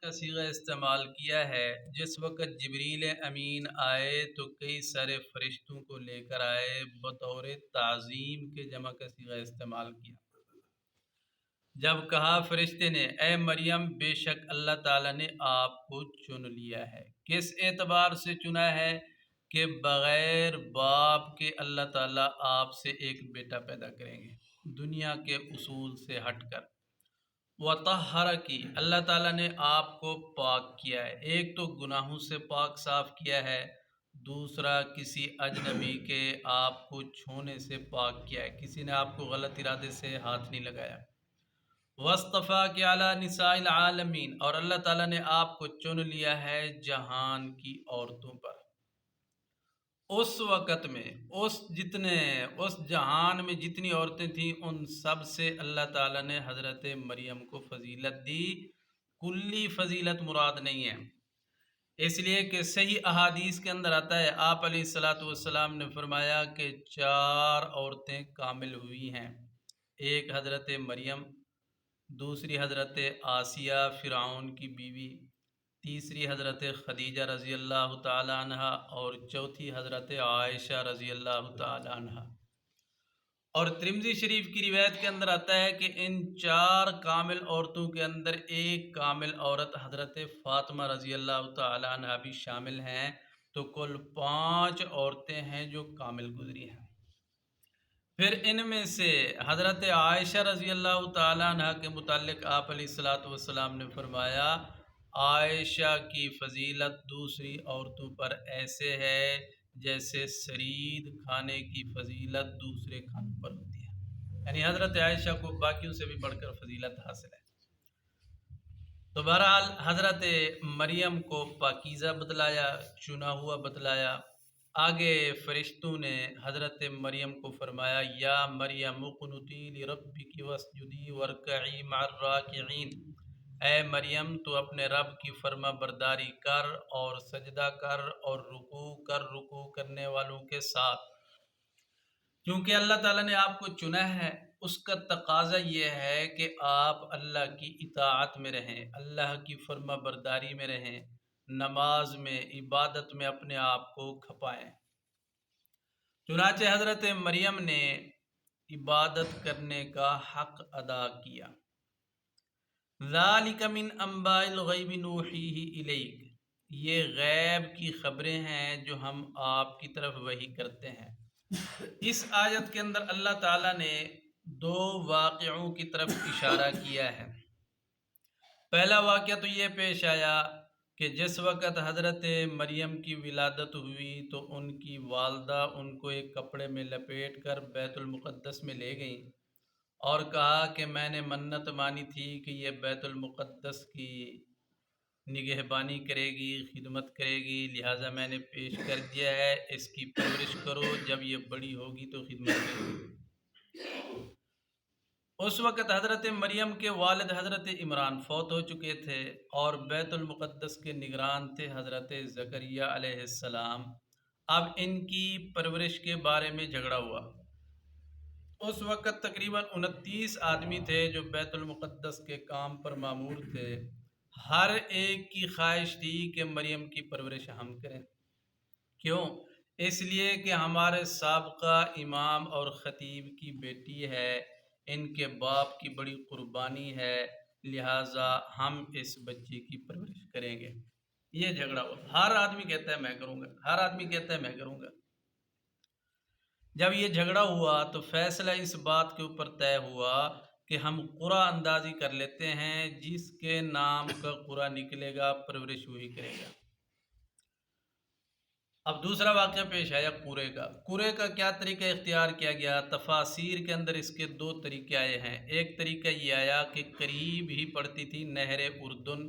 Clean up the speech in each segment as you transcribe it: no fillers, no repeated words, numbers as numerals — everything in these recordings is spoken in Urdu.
کا صیغہ استعمال کیا ہے۔ جس وقت جبریل امین آئے تو کئی سارے فرشتوں کو لے کر آئے، بطور تعظیم کے جمع کا صیغہ استعمال کیا۔ جب کہا فرشتے نے اے مریم بے شک اللہ تعالیٰ نے آپ کو چن لیا ہے۔ کس اعتبار سے چنا ہے؟ کہ بغیر باپ کے اللہ تعالیٰ آپ سے ایک بیٹا پیدا کریں گے، دنیا کے اصول سے ہٹ کر۔ وَطَهَّرَكِ اللہ تعالیٰ نے آپ کو پاک کیا ہے۔ ایک تو گناہوں سے پاک صاف کیا ہے، دوسرا کسی اجنبی کے آپ کو چھونے سے پاک کیا ہے، کسی نے آپ کو غلط ارادے سے ہاتھ نہیں لگایا۔ وَاصْطَفَاكِ عَلَى نِسَاءِ الْعَالَمِينَ اور اللہ تعالیٰ نے آپ کو چن لیا ہے جہان کی عورتوں پر۔ اس وقت میں اس جہان میں جتنی عورتیں تھیں ان سب سے اللہ تعالیٰ نے حضرت مریم کو فضیلت دی۔ کلی فضیلت مراد نہیں ہے، اس لیے کہ صحیح احادیث کے اندر آتا ہے، آپ علیہ الصلاۃ والسلام نے فرمایا کہ 4 عورتیں کامل ہوئی ہیں۔ ایک حضرت مریم، دوسری حضرت آسیہ فرعون کی بیوی، تیسری حضرت خدیجہ رضی اللہ تعالی عنہ، اور چوتھی حضرت عائشہ رضی اللہ تعالی عنہ۔ اور ترمذی شریف کی روایت کے اندر آتا ہے کہ ان 4 کامل عورتوں کے اندر ایک کامل عورت حضرت فاطمہ رضی اللہ تعالی عنہ بھی شامل ہیں، تو کل 5 عورتیں ہیں جو کامل گزری ہیں۔ پھر ان میں سے حضرت عائشہ رضی اللہ تعالی عنہ کے متعلق آپ علیہ الصلاۃ والسلام نے فرمایا، عائشہ کی فضیلت دوسری عورتوں پر ایسے ہے جیسے سرید کھانے کی فضیلت دوسرے کھانوں پر ہوتی ہے، یعنی حضرت عائشہ کو باقیوں سے بھی بڑھ کر فضیلت حاصل ہے۔ تو بہرحال حضرت مریم کو پاکیزہ بتلایا، چنا ہوا بتلایا۔ آگے فرشتوں نے حضرت مریم کو فرمایا یا مریم اقنتی لربک واسجدی وارکعی مع الراکعین، اے مریم تو اپنے رب کی فرما برداری کر اور سجدہ کر اور رکوع کرنے والوں کے ساتھ۔ کیونکہ اللہ تعالیٰ نے آپ کو چنا ہے، اس کا تقاضا یہ ہے کہ آپ اللہ کی اطاعت میں رہیں، اللہ کی فرما برداری میں رہیں، نماز میں عبادت میں اپنے آپ کو کھپائیں۔ چنانچہ حضرت مریم نے عبادت کرنے کا حق ادا کیا۔ ذَلِكَ مِنْ أَنْبَاءِ الْغَيْبِ نُوحِيهِ إِلَيْكَ، یہ غیب کی خبریں ہیں جو ہم آپ کی طرف وحی کرتے ہیں۔ اس آیت کے اندر اللہ تعالیٰ نے 2 واقعوں کی طرف اشارہ کیا ہے۔ پہلا واقعہ تو یہ پیش آیا کہ جس وقت حضرت مریم کی ولادت ہوئی تو ان کی والدہ ان کو ایک کپڑے میں لپیٹ کر بیت المقدس میں لے گئیں اور کہا کہ میں نے منت مانی تھی کہ یہ بیت المقدس کی نگہبانی کرے گی، خدمت کرے گی، لہٰذا میں نے پیش کر دیا ہے، اس کی پرورش کرو، جب یہ بڑی ہوگی تو خدمت کرے گی۔ اس وقت حضرت مریم کے والد حضرت عمران فوت ہو چکے تھے اور بیت المقدس کے نگران تھے حضرت زکریا علیہ السلام۔ اب ان کی پرورش کے بارے میں جھگڑا ہوا۔ اس وقت تقریباً 29 آدمی تھے جو بیت المقدس کے کام پر مامور تھے۔ ہر ایک کی خواہش تھی کہ مریم کی پرورش ہم کریں۔ کیوں؟ اس لیے کہ ہمارے سابقہ امام اور خطیب کی بیٹی ہے، ان کے باپ کی بڑی قربانی ہے، لہٰذا ہم اس بچے کی پرورش کریں گے۔ یہ جھگڑا ہوا، ہر آدمی کہتا ہے میں کروں گا، ہر آدمی کہتا ہے میں کروں گا۔ جب یہ جھگڑا ہوا تو فیصلہ اس بات کے اوپر طے ہوا کہ ہم قرعہ اندازی کر لیتے ہیں، جس کے نام کا قرعہ نکلے گا پرورش وہی کرے گا۔ اب دوسرا واقعہ پیش آیا قرعے کا کیا طریقہ اختیار کیا گیا؟ تفاسیر کے اندر اس کے 2 طریقے آئے ہیں۔ ایک طریقہ یہ آیا کہ قریب ہی پڑتی تھی نہر اردن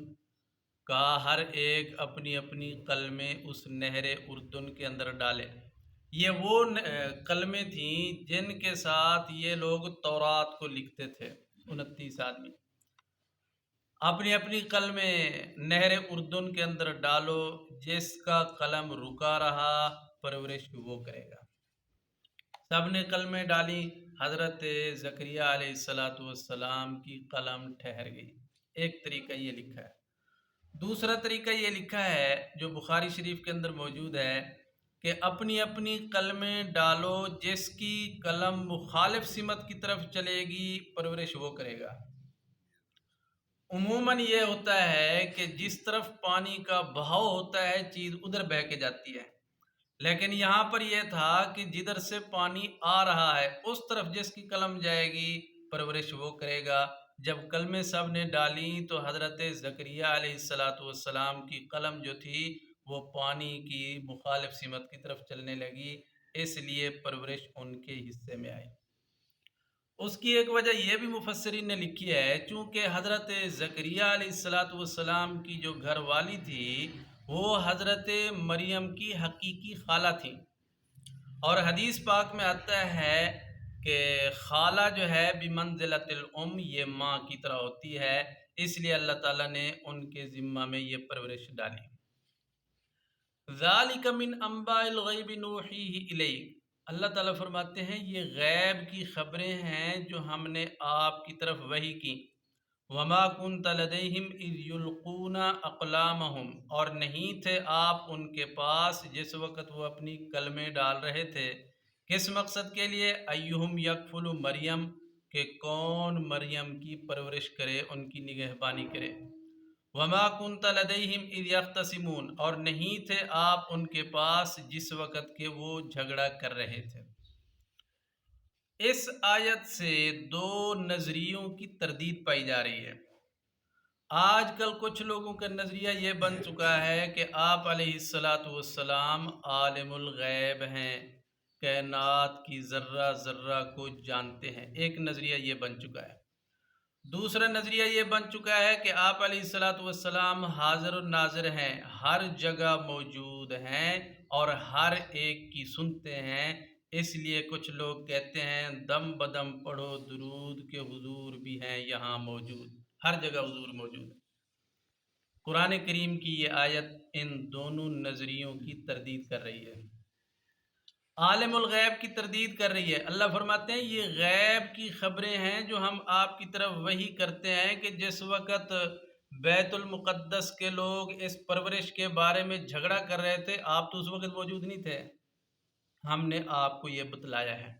کا، ہر ایک اپنی اپنی قلمیں اس نہر اردن کے اندر ڈالے۔ یہ وہ قلمیں تھیں جن کے ساتھ یہ لوگ تورات کو لکھتے تھے، 29 آدمی۔ اپنی اپنی قلمیں نہر اردن کے اندر ڈالو، جس کا قلم رکا رہا پرورش وہ کرے گا۔ سب نے قلمیں ڈالی، حضرت زکریا علیہ السلام کی قلم ٹھہر گئی۔ ایک طریقہ یہ لکھا ہے۔ دوسرا طریقہ یہ لکھا ہے جو بخاری شریف کے اندر موجود ہے کہ اپنی اپنی قلمیں ڈالو، جس کی قلم مخالف سمت کی طرف چلے گی پرورش وہ کرے گا۔ عموماً یہ ہوتا ہے کہ جس طرف پانی کا بہاؤ ہوتا ہے چیز ادھر بہہ کے جاتی ہے، لیکن یہاں پر یہ تھا کہ جدھر سے پانی آ رہا ہے اس طرف جس کی قلم جائے گی پرورش وہ کرے گا۔ جب قلمیں سب نے ڈالیں تو حضرت زکریا علیہ السلام کی قلم جو تھی وہ پانی کی مخالف سمت کی طرف چلنے لگی، اس لیے پرورش ان کے حصے میں آئی۔ اس کی ایک وجہ یہ بھی مفسرین نے لکھی ہے، چونکہ حضرت زکریا علیہ السلام کی جو گھر والی تھی وہ حضرت مریم کی حقیقی خالہ تھی، اور حدیث پاک میں آتا ہے کہ خالہ جو ہے بمنزلۃ الام، یہ ماں کی طرح ہوتی ہے، اس لیے اللہ تعالیٰ نے ان کے ذمہ میں یہ پرورش ڈالی۔ ذالک من انباء الغیب نوحیہ الیک، اللہ تعالیٰ فرماتے ہیں یہ غیب کی خبریں ہیں جو ہم نے آپ کی طرف وحی کی۔ وما کنت لدیہم اذ یلقون اقلامہم، اور نہیں تھے آپ ان کے پاس جس وقت وہ اپنی کلمیں ڈال رہے تھے۔ کس مقصد کے لیے؟ ایہم یکفل مریم، کہ کون مریم کی پرورش کرے، ان کی نگہبانی کرے۔ وما کنت لدیہم اذ یختصمون، اور نہیں تھے آپ ان کے پاس جس وقت کہ وہ جھگڑا کر رہے تھے۔ اس آیت سے دو نظریوں کی تردید پائی جا رہی ہے۔ آج کل کچھ لوگوں کا نظریہ یہ بن چکا ہے کہ آپ علیہ السلام عالم الغیب ہیں، کائنات کی ذرہ ذرہ کو جانتے ہیں، ایک نظریہ یہ بن چکا ہے۔ دوسرا نظریہ یہ بن چکا ہے کہ آپ علیہ السلام حاضر و ناظر ہیں، ہر جگہ موجود ہیں اور ہر ایک کی سنتے ہیں، اس لیے کچھ لوگ کہتے ہیں دم بدم پڑھو درود کے حضور بھی ہیں یہاں موجود، ہر جگہ حضور موجود ہے۔ قرآن کریم کی یہ آیت ان دونوں نظریوں کی تردید کر رہی ہے، عالم الغیب کی تردید کر رہی ہے۔ اللہ فرماتے ہیں یہ غیب کی خبریں ہیں جو ہم آپ کی طرف وحی کرتے ہیں کہ جس وقت بیت المقدس کے لوگ اس پرورش کے بارے میں جھگڑا کر رہے تھے آپ تو اس وقت موجود نہیں تھے، ہم نے آپ کو یہ بتلایا ہے۔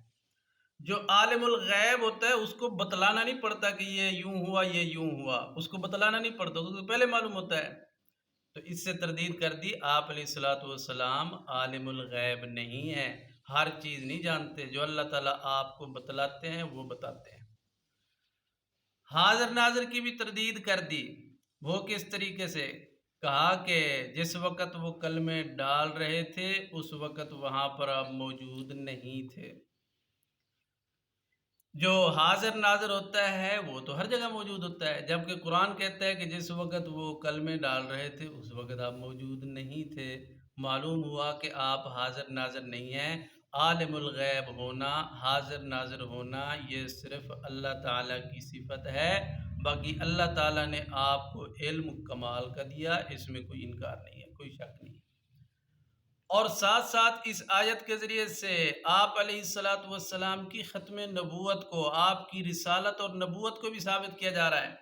جو عالم الغیب ہوتا ہے اس کو بتلانا نہیں پڑتا کہ یہ یوں ہوا یہ یوں ہوا، اس کو بتلانا نہیں پڑتا، اس کو پہلے معلوم ہوتا ہے۔ تو اس سے تردید کر دی آپ علیہ السلام عالم الغیب نہیں ہیں، ہر چیز نہیں جانتے، جو اللہ تعالیٰ آپ کو بتلاتے ہیں وہ بتاتے ہیں۔ حاضر ناظر کی بھی تردید کر دی، وہ کس طریقے سے؟ کہا کہ جس وقت وہ کلمے ڈال رہے تھے اس وقت وہاں پر آپ موجود نہیں تھے۔ جو حاضر ناظر ہوتا ہے وہ تو ہر جگہ موجود ہوتا ہے، جبکہ قرآن کہتا ہے کہ جس وقت وہ کلمے ڈال رہے تھے اس وقت آپ موجود نہیں تھے۔ معلوم ہوا کہ آپ حاضر ناظر نہیں ہیں۔ عالم الغیب ہونا، حاضر ناظر ہونا یہ صرف اللہ تعالیٰ کی صفت ہے، باقی اللہ تعالیٰ نے آپ کو علم کمال کا دیا، اس میں کوئی انکار نہیں ہے، کوئی شک نہیں ہے۔ اور ساتھ ساتھ اس آیت کے ذریعے سے آپ علیہ السلام کی ختم نبوت کو، آپ کی رسالت اور نبوت کو بھی ثابت کیا جا رہا ہے۔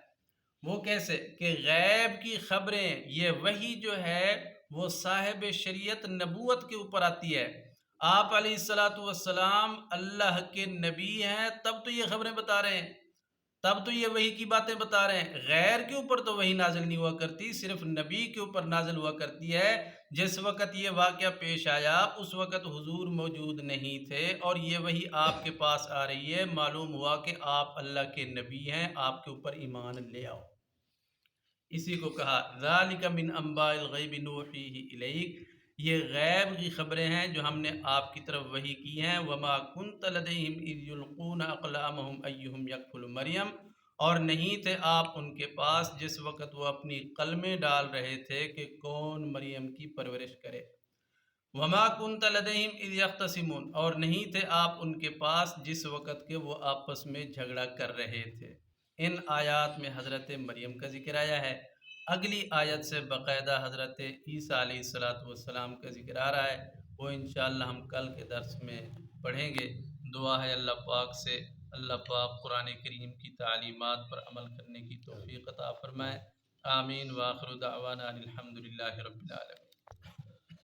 وہ کیسے؟ کہ غیب کی خبریں، یہ وحی جو ہے وہ صاحب شریعت نبوت کے اوپر آتی ہے۔ آپ علیہ السلام اللہ کے نبی ہیں تب تو یہ خبریں بتا رہے ہیں، تب تو یہ وحی کی باتیں بتا رہے ہیں۔ غیر کے اوپر تو وحی نازل نہیں ہوا کرتی، صرف نبی کے اوپر نازل ہوا کرتی ہے۔ جس وقت یہ واقعہ پیش آیا اس وقت حضور موجود نہیں تھے اور یہ وحی آپ کے پاس آ رہی ہے، معلوم ہوا کہ آپ اللہ کے نبی ہیں، آپ کے اوپر ایمان لے آؤ۔ اسی کو کہا ذالک من انباء الغیب نوحیہ الیک، یہ غیب کی خبریں ہیں جو ہم نے آپ کی طرف وحی کی ہیں۔ وما کنت لدیہم اذ یلقون اقلامہم ایہم یکفل مریم، اور نہیں تھے آپ ان کے پاس جس وقت وہ اپنی قلمیں ڈال رہے تھے کہ کون مریم کی پرورش کرے۔ وما کنت لدیہم اذ یختصمون، اور نہیں تھے آپ ان کے پاس جس وقت کہ وہ آپس میں جھگڑا کر رہے تھے۔ ان آیات میں حضرت مریم کا ذکر آیا ہے، اگلی آیت سے باقاعدہ حضرت عیسیٰ علیہ السلام کا ذکر آ رہا ہے، وہ انشاءاللہ ہم کل کے درس میں پڑھیں گے۔ دعا ہے اللہ پاک سے اللہ پاک قرآن کریم کی تعلیمات پر عمل کرنے کی توفیق عطا فرمائے۔ آمین، وآخر دعوانا ان الحمد للہ رب العالمین۔